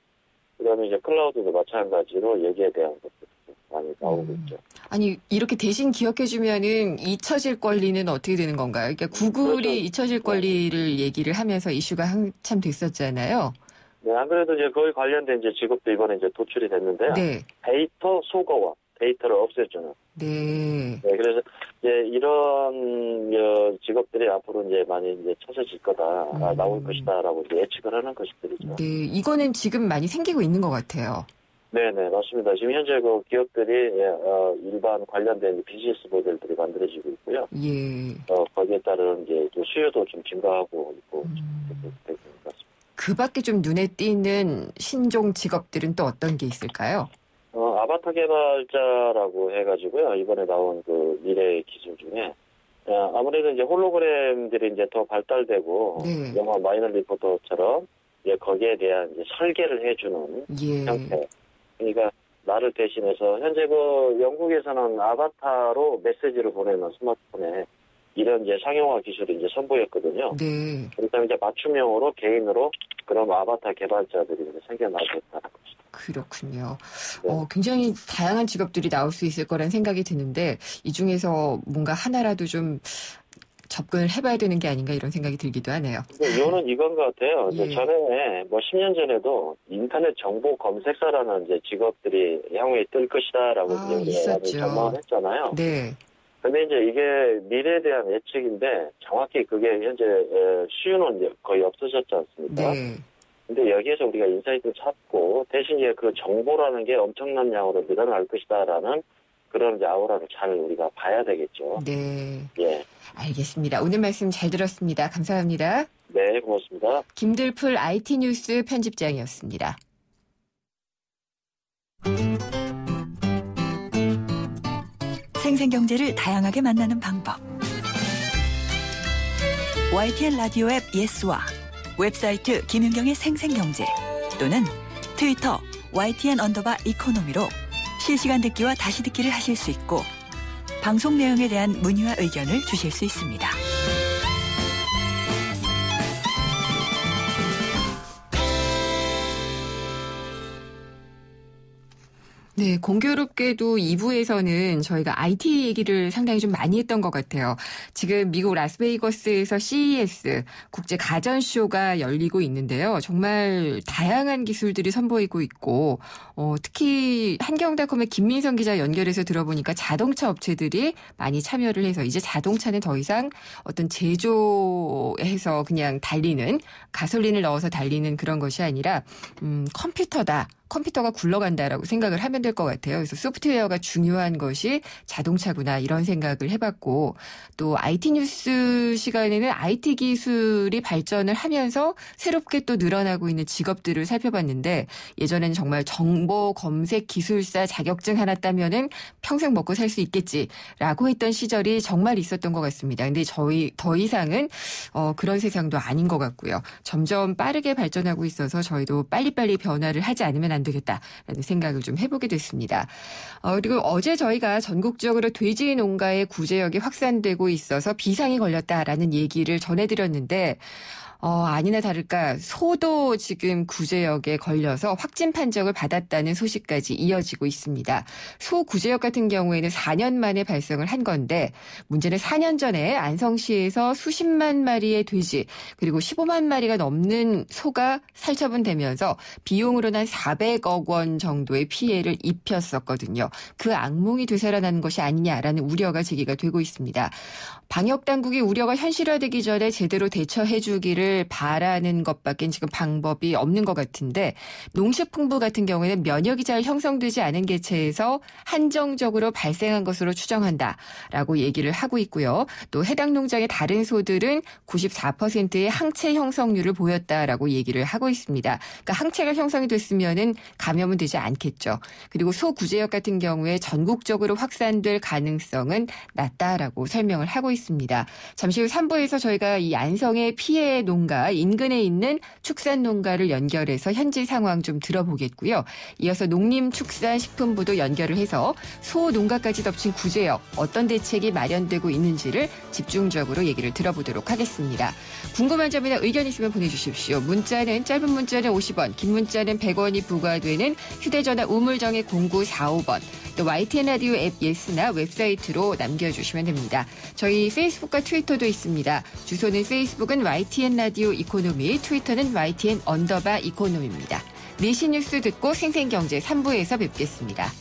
그다음에 이제 클라우드도 마찬가지로 여기에 대한 것들 많이 나오고 있죠. 아니 이렇게 대신 기억해주면은 잊혀질 권리는 어떻게 되는 건가요? 그러니까 구글이 잊혀질 권리를 얘기를 하면서 이슈가 한참 됐었잖아요. 네, 안 그래도 이제 거기 관련된 이제 직업도 이번에 이제 도출이 됐는데요. 네. 데이터 소거와 데이터를 없애주는. 네. 그래서 이제 이런 직업들이 앞으로 이제 많이 이제 찾아질 거다, 나올 것이다라고 이제 예측을 하는 것들이죠. 네, 이거는 지금 많이 생기고 있는 것 같아요. 네네, 맞습니다. 지금 현재 그 기업들이 일반 관련된 비즈니스 모델들이 만들어지고 있고요. 거기에 따른 이제 또 수요도 좀 증가하고 있고 되는 것 같습니다. 그 밖에 좀 눈에 띄는 신종 직업들은 또 어떤 게 있을까요? 아바타 개발자라고 해가지고요. 이번에 나온 그 미래 기술 중에 아무래도 이제 홀로그램들이 이제 더 발달되고 영화 마이너 리포터처럼 이제 거기에 대한 이제 설계를 해주는 형태. 그러니까 나를 대신해서 현재 그 영국에서는 아바타로 메시지를 보내는 스마트폰에 이런 이제 상용화 기술이 이제 선보였거든요. 네. 그러니까 이제 맞춤형으로 개인으로 그런 아바타 개발자들이 이제 생겨나겠다는 거죠. 그렇군요. 굉장히 다양한 직업들이 나올 수 있을 거란 생각이 드는데 이 중에서 뭔가 하나라도 좀 접근을 해봐야 되는 게 아닌가 이런 생각이 들기도 하네요. 이거는 이건 것 같아요. 전에 뭐 10년 전에도 인터넷 정보 검색사라는 이제 직업들이 향후에 뜰 것이다라고 이제 전망을 했잖아요. 네. 근데 이제 이게 미래에 대한 예측인데 정확히 그게 현재 수요는 이제 거의 없어졌지 않습니까? 네. 근데 여기에서 우리가 인사이트를 찾고 대신 이제 그 정보라는 게 엄청난 양으로 늘어날 것이다라는 그런 이제 아우라를 잘 우리가 봐야 되겠죠. 네. 예. 알겠습니다. 오늘 말씀 잘 들었습니다. 감사합니다. 네, 고맙습니다. 김들풀 IT 뉴스 편집장이었습니다. 생생경제를 다양하게 만나는 방법. YTN 라디오 앱 예스와 웹사이트 김윤경의 생생경제 또는 트위터 YTN_이코노미로 실시간 듣기와 다시 듣기를 하실 수 있고 방송 내용에 대한 문의와 의견을 주실 수 있습니다. 네, 공교롭게도 2부에서는 저희가 IT 얘기를 상당히 좀 많이 했던 것 같아요. 지금 미국 라스베이거스에서 CES 국제 가전쇼가 열리고 있는데요. 정말 다양한 기술들이 선보이고 있고 특히 한경닷컴의 김민성 기자 연결해서 들어보니까 자동차 업체들이 많이 참여를 해서 이제 자동차는 더 이상 어떤 제조해서 그냥 달리는 가솔린을 넣어서 달리는 그런 것이 아니라 컴퓨터다. 컴퓨터가 굴러간다라고 생각을 하면 될 것 같아요. 그래서 소프트웨어가 중요한 것이 자동차구나 이런 생각을 해봤고 또 IT 뉴스 시간에는 IT 기술이 발전을 하면서 새롭게 또 늘어나고 있는 직업들을 살펴봤는데 예전에는 정말 정보 검색 기술사 자격증 하나 따면은 평생 먹고 살 수 있겠지라고 했던 시절이 정말 있었던 것 같습니다. 근데 저희 더 이상은 그런 세상도 아닌 것 같고요. 점점 빠르게 발전하고 있어서 저희도 빨리빨리 변화를 하지 않으면 안 되겠다라는 생각을 좀 해보게 됐습니다. 그리고 어제 저희가 전국적으로 돼지 농가의 구제역이 확산되고 있어서 비상이 걸렸다라는 얘기를 전해드렸는데 아니나 다를까 소도 지금 구제역에 걸려서 확진 판정을 받았다는 소식까지 이어지고 있습니다. 소 구제역 같은 경우에는 4년 만에 발생을 한 건데 문제는 4년 전에 안성시에서 수십만 마리의 돼지 그리고 15만 마리가 넘는 소가 살처분되면서 비용으로는 한 400억 원 정도의 피해를 입혔었거든요. 그 악몽이 되살아나는 것이 아니냐라는 우려가 제기가 되고 있습니다. 방역당국이 우려가 현실화되기 전에 제대로 대처해주기를 바라는 것밖에 지금 방법이 없는 것 같은데 농식품부 같은 경우에는 면역이 잘 형성되지 않은 개체에서 한정적으로 발생한 것으로 추정한다라고 얘기를 하고 있고요. 또 해당 농장의 다른 소들은 94%의 항체 형성률을 보였다라고 얘기를 하고 있습니다. 그러니까 항체가 형성이 됐으면은 감염은 되지 않겠죠. 그리고 소 구제역 같은 경우에 전국적으로 확산될 가능성은 낮다라고 설명을 하고 있습니다. 잠시 후 3부에서 저희가 이 안성의 피해 농가 인근에 있는 축산 농가를 연결해서 현지 상황 좀 들어보겠고요. 이어서 농림축산식품부도 연결을 해서 소 농가까지 덮친 구제역 어떤 대책이 마련되고 있는지를 집중적으로 얘기를 들어보도록 하겠습니다. 궁금한 점이나 의견 있으면 보내주십시오. 문자는 짧은 문자는 50원, 긴 문자는 100원이 부과되는 휴대전화 우물정의 0945번 또 YTN 라디오 앱 예스나 웹사이트로 남겨주시면 됩니다. 저희 페이스북과 트위터도 있습니다. 주소는 페이스북은 YTN 라디오 이코노미, 트위터는 YTN_이코노미입니다. 내신 뉴스 듣고 생생경제 3부에서 뵙겠습니다.